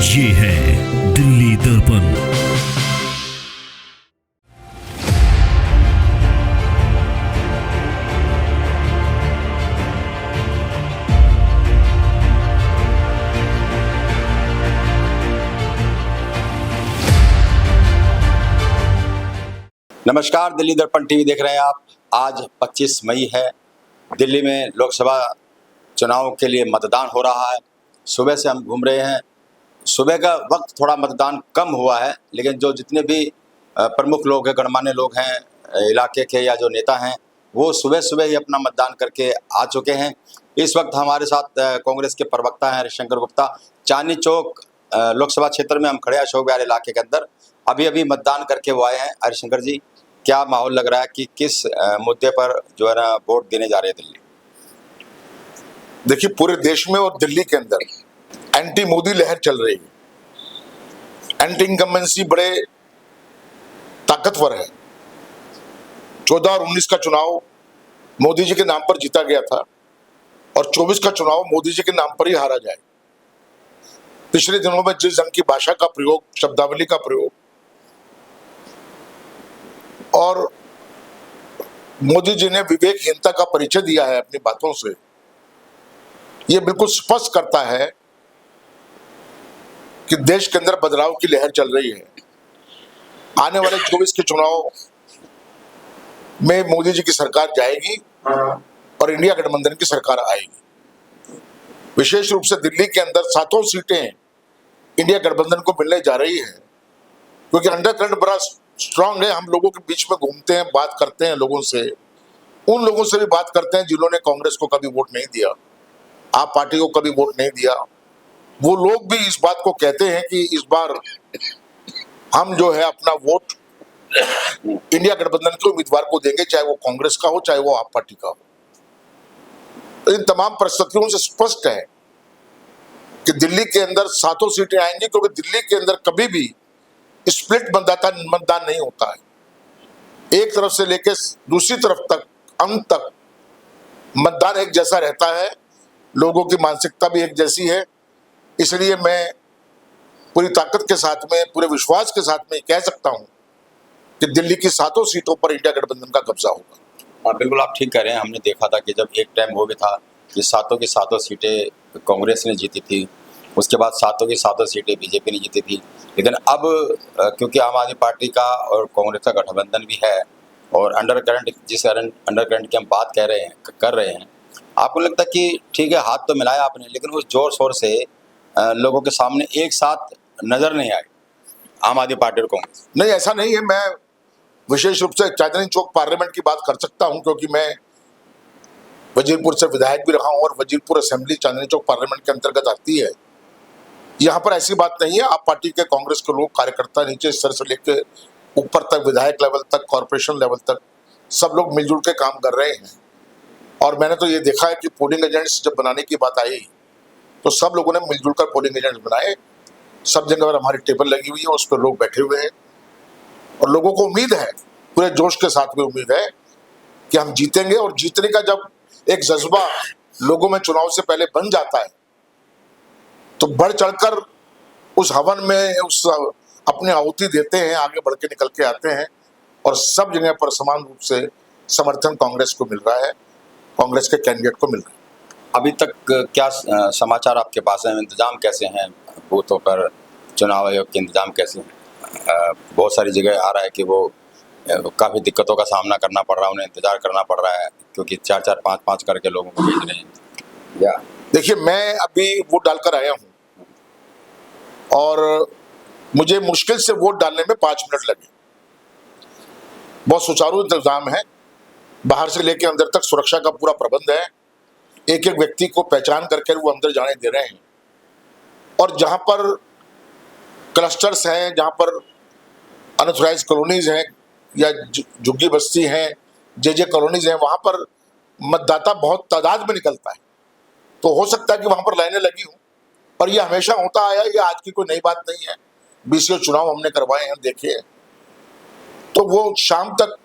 ये है दिल्ली दर्पण। नमस्कार, दिल्ली दर्पण टीवी देख रहे हैं आप। आज 25 मई है। दिल्ली में लोकसभा चुनाव के लिए मतदान हो रहा है। सुबह से हम घूम रहे हैं। सुबह का वक्त थोड़ा मतदान कम हुआ है, लेकिन जो जितने भी प्रमुख लोग हैं, गणमान्य लोग हैं इलाके के या जो नेता हैं, वो सुबह सुबह ही अपना मतदान करके आ चुके हैं। इस वक्त हमारे साथ कांग्रेस के प्रवक्ता हैं हरिशंकर गुप्ता। चांदनी चौक लोकसभा क्षेत्र में हम खड़े हैं, अशोक विहार इलाके के अंदर। अभी अभी मतदान करके वो आए हैं। हरिशंकर जी, क्या माहौल लग रहा है कि किस मुद्दे पर जो है ना वोट देने जा रहे हैं दिल्ली? देखिए, पूरे देश में और दिल्ली के अंदर एंटी मोदी लहर चल रही है। एंटी इनकम्बेंसी बड़े ताकतवर है। 14 और 19 का चुनाव मोदी जी के नाम पर जीता गया था और 24 का चुनाव मोदी जी के नाम पर ही हारा जाए। पिछले दिनों में जिस ढंग की भाषा का प्रयोग, शब्दावली का प्रयोग और मोदी जी ने विवेकहीनता का परिचय दिया है अपनी बातों से, यह बिल्कुल स्पष्ट करता है कि देश के अंदर बदलाव की लहर चल रही है। आने वाले 24 के चुनाव में मोदी जी की सरकार जाएगी और इंडिया गठबंधन की सरकार आएगी। विशेष रूप से दिल्ली के अंदर 7 सीटें इंडिया गठबंधन को मिलने जा रही है, क्योंकि अंडरकरंट बड़ा स्ट्रांग है। हम लोगों के बीच में घूमते हैं, बात करते हैं लोगों से, उन लोगों से भी बात करते हैं जिन्होंने कांग्रेस को कभी वोट नहीं दिया, आप पार्टी को कभी वोट नहीं दिया। वो लोग भी इस बात को कहते हैं कि इस बार हम जो है अपना वोट इंडिया गठबंधन के उम्मीदवार को देंगे, चाहे वो कांग्रेस का हो चाहे वो आप पार्टी का हो। तो इन तमाम परिस्थितियों से स्पष्ट है कि दिल्ली के अंदर 7 सीटें आएंगी, क्योंकि दिल्ली के अंदर कभी भी स्प्लिट मतदान नहीं होता है। एक तरफ से लेकर दूसरी तरफ तक, अंत तक मतदान एक जैसा रहता है। लोगों की मानसिकता भी एक जैसी है। इसलिए मैं पूरी ताकत के साथ में, पूरे विश्वास के साथ में कह सकता हूं कि दिल्ली की 7 सीटों पर इंडिया गठबंधन का कब्जा होगा। हाँ, बिल्कुल आप ठीक कह रहे हैं। हमने देखा था कि जब एक टाइम वो भी था कि 7 की 7 सीटें कांग्रेस ने जीती थी, उसके बाद 7 की 7 सीटें बीजेपी ने जीती थी। लेकिन अब क्योंकि आम आदमी पार्टी का और कांग्रेस का गठबंधन भी है और अंडरकरंट, जिस अंडरकरंट की हम बात कर रहे हैं, आपको लगता है कि ठीक है, हाथ तो मिलाया आपने, लेकिन उस जोर शोर से लोगों के सामने एक साथ नजर नहीं आए आम आदमी पार्टी और कांग्रेस? नहीं, ऐसा नहीं है। मैं विशेष रूप से चांदनी चौक पार्लियामेंट की बात कर सकता हूं, क्योंकि मैं वजीरपुर से विधायक भी रहा हूं और वजीरपुर असेंबली चांदनी चौक पार्लियामेंट के अंतर्गत आती है। यहाँ पर ऐसी बात नहीं है। आप पार्टी के, कांग्रेस के लोग, कार्यकर्ता नीचे स्तर से लेकर ऊपर तक, विधायक लेवल तक, कॉर्पोरेशन लेवल तक, सब लोग मिलजुल के काम कर रहे हैं। और मैंने तो ये देखा है कि पोलिंग एजेंट्स जब बनाने की बात आई तो सब लोगों ने मिलजुल कर पोलिंग एजेंट्स बनाए। सब जगह पर हमारी टेबल लगी हुई है, उस पर लोग बैठे हुए हैं और लोगों को उम्मीद है, पूरे जोश के साथ में उम्मीद है कि हम जीतेंगे। और जीतने का जब एक जज्बा लोगों में चुनाव से पहले बन जाता है तो बढ़ चढ़कर उस हवन में उस अपनी आहुति देते हैं, आगे बढ़ के निकल के आते हैं और सब जगह पर समान रूप से समर्थन कांग्रेस को मिल रहा है, कांग्रेस के कैंडिडेट को मिल रहा है। अभी तक क्या समाचार आपके पास है? इंतजाम कैसे हैं बूथों पर? चुनाव आयोग के इंतजाम कैसे हैं? बहुत सारी जगह आ रहा है कि वो काफ़ी दिक्कतों का सामना करना पड़ रहा है, उन्हें इंतजार करना पड़ रहा है, क्योंकि 4-4, 5-5 करके लोगों को भेज रहे हैं। या देखिए, मैं अभी वोट डालकर आया हूं और मुझे मुश्किल से वोट डालने में 5 मिनट लगे। बहुत सुचारू इंतजाम है। बाहर से लेकर अंदर तक सुरक्षा का पूरा प्रबंध है। एक एक व्यक्ति को पहचान करके वो अंदर जाने दे रहे हैं। और जहां पर क्लस्टर्स हैं, जहां पर अनऑथराइज कॉलोनीज हैं या झुग्गी बस्ती हैं, जे कॉलोनीज हैं, वहां पर मतदाता बहुत तादाद में निकलता है। तो हो सकता है कि वहां पर लाइनें लगी हों, पर यह हमेशा होता आया, ये आज की कोई नई बात नहीं है। बीसीओ चुनाव हमने करवाए हैं, देखे हैं। तो वो शाम तक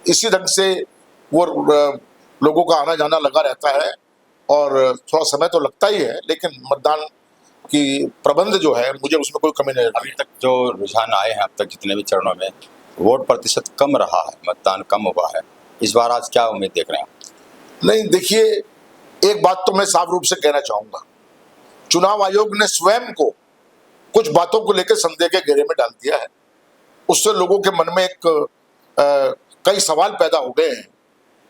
इसी ढंग से वो लोगों का आना जाना लगा रहता है और थोड़ा समय तो लगता ही है, लेकिन मतदान कि प्रबंध जो है मुझे उसमें कोई कमी नहीं अभी तक जो रुझान आए हैं, अब तक जितने भी चरणों में वोट प्रतिशत कम रहा है, मतदान कम हुआ है, इस बार आज क्या उम्मीद देख रहे हैं? नहीं, देखिए, एक बात तो मैं साफ रूप से कहना चाहूंगा, चुनाव आयोग ने स्वयं को कुछ बातों को लेकर संदेह के घेरे में डाल दिया है। उससे लोगों के मन में कई सवाल पैदा हो गए हैं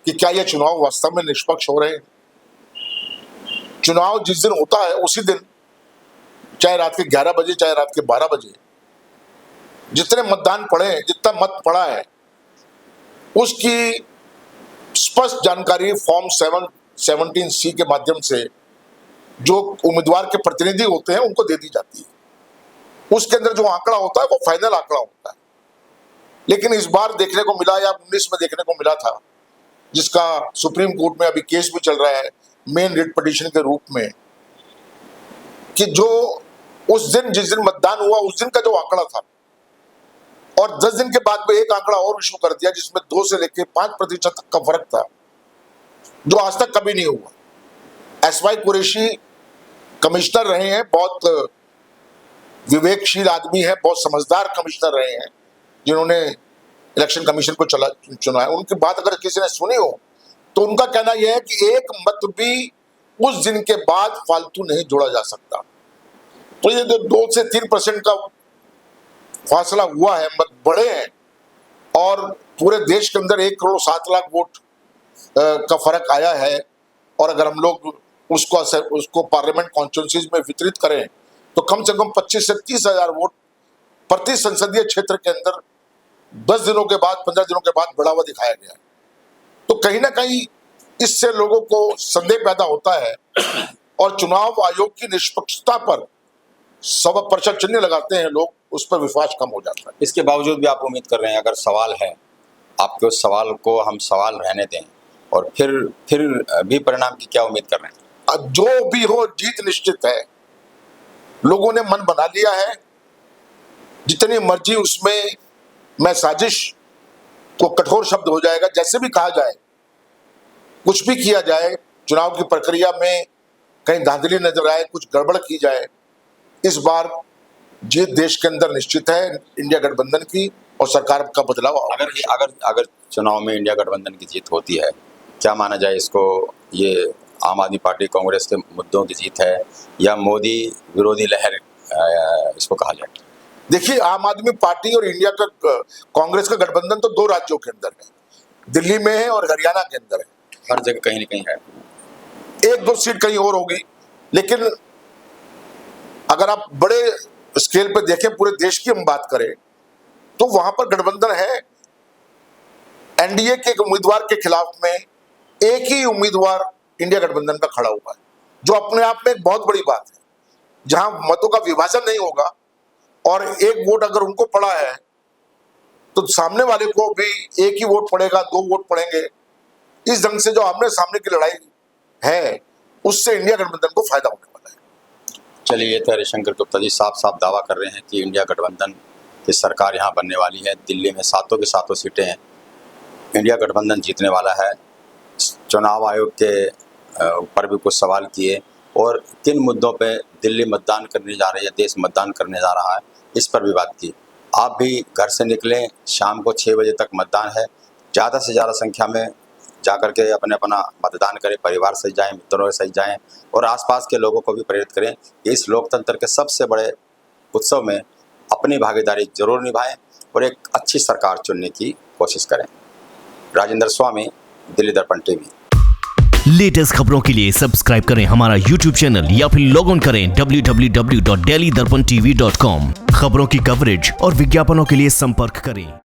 कि क्या यह चुनाव वास्तव में निष्पक्ष हो रहे हैं। चुनाव जिस दिन होता है उसी दिन, चाहे रात के 11 बजे चाहे रात के 12 बजे, जितने मतदान पड़े, जितना मत पड़ा है, उसकी स्पष्ट जानकारी फॉर्म 717C के माध्यम से जो उम्मीदवार के प्रतिनिधि होते हैं उनको दे दी जाती है। उसके अंदर जो आंकड़ा होता है वो फाइनल आंकड़ा होता है। लेकिन इस बार देखने को मिला, या 19 में देखने को मिला था, जिसका सुप्रीम कोर्ट में अभी केस भी चल रहा है मेन रिट पिटीशन के रूप में, कि जो उस दिन जिस दिन मतदान हुआ उस दिन का जो आंकड़ा था और 10 दिन के बाद में एक आंकड़ा और इशू कर दिया जिसमें 2 से लेकर 5% तक का फर्क था, जो आज तक कभी नहीं हुआ। SY कुरैशी कमिश्नर रहे हैं, बहुत विवेकशील आदमी है, बहुत समझदार कमिश्नर रहे हैं, जिन्होंने इलेक्शन कमीशन को चुना है। उनकी बात अगर किसी ने सुनी हो तो उनका कहना यह है कि एक मत भी उस दिन के बाद फालतू नहीं जोड़ा जा सकता। तो ये जो 2 से 3% का फासला हुआ है, मत बढ़े हैं, और पूरे देश के अंदर 1 करोड़ 7 लाख वोट का फर्क आया है, और अगर हम लोग उसको पार्लियामेंट कॉन्स्टिट्यूंसीज में वितरित करें तो कम से कम 25 से 30 हजार वोट प्रति संसदीय क्षेत्र के अंदर 10 दिनों के बाद, 15 दिनों के बाद बढ़ावा दिखाया गया है। तो कहीं ना कहीं इससे लोगों को संदेह पैदा होता है और चुनाव आयोग की निष्पक्षता पर 100% चिन्ह लगाते हैं लोग, उस पर विश्वास कम हो जाता है। इसके बावजूद भी आप उम्मीद कर रहे हैं, अगर सवाल है, आपके उस सवाल को हम सवाल रहने दें और फिर भी परिणाम की क्या उम्मीद कर रहे हैं? अब जो भी हो, जीत निश्चित है। लोगों ने मन बना लिया है, जितनी मर्जी उसमें मैं साजिश को कठोर शब्द हो जाएगा, जैसे भी कहा जाए, कुछ भी किया जाए, चुनाव की प्रक्रिया में कहीं धांधली नजर आए, कुछ गड़बड़ की जाए, इस बार जीत देश के अंदर निश्चित है इंडिया गठबंधन की, और सरकार का बदलाव। अगर चुनाव में इंडिया गठबंधन की जीत होती है, क्या माना जाए इसको, ये आम आदमी पार्टी कांग्रेस के मुद्दों की जीत है या मोदी विरोधी लहर इसको कहा जाए? देखिए, आम आदमी पार्टी और इंडिया का कांग्रेस का गठबंधन तो 2 राज्यों के अंदर है, दिल्ली में है और हरियाणा के अंदर है। हर जगह कहीं ना कहीं है, 1-2 सीट कहीं और होगी, लेकिन अगर आप बड़े स्केल पे देखें, पूरे देश की हम बात करें, तो वहां पर गठबंधन है। एनडीए के उम्मीदवार के खिलाफ में एक ही उम्मीदवार इंडिया गठबंधन का खड़ा हुआ है, जो अपने आप में एक बहुत बड़ी बात है। जहां मतों का विभाजन नहीं होगा और एक वोट अगर उनको पड़ा है तो सामने वाले को भी एक ही वोट पड़ेगा, 2 वोट पड़ेंगे। इस ढंग से जो आमने सामने की लड़ाई है, उससे इंडिया गठबंधन को फायदा होने वाला है। चलिए, ये तो हरिशंकर गुप्ता जी साफ दावा कर रहे हैं कि इंडिया गठबंधन की सरकार यहाँ बनने वाली है। दिल्ली में 7 की 7 सीटें इंडिया गठबंधन जीतने वाला है। चुनाव आयोग के ऊपर भी कुछ सवाल किए और किन मुद्दों पे दिल्ली मतदान करने जा रही है, देश मतदान करने जा रहा है, इस पर भी बात की। आप भी घर से निकलें, शाम को 6 बजे तक मतदान है, ज़्यादा से ज़्यादा संख्या में जाकर के अपना मतदान करें, परिवार से जाएं, मित्रों के साथ जाएं और आसपास के लोगों को भी प्रेरित करें कि इस लोकतंत्र के सबसे बड़े उत्सव में अपनी भागीदारी जरूर निभाएं और एक अच्छी सरकार चुनने की कोशिश करें। राजेंद्र स्वामी, दिल्ली दर्पण टीवी। लेटेस्ट खबरों के लिए सब्सक्राइब करें हमारा YouTube चैनल या फिर लॉग ऑन करें www.delhidarpantv.com। खबरों की कवरेज और विज्ञापनों के लिए संपर्क करें।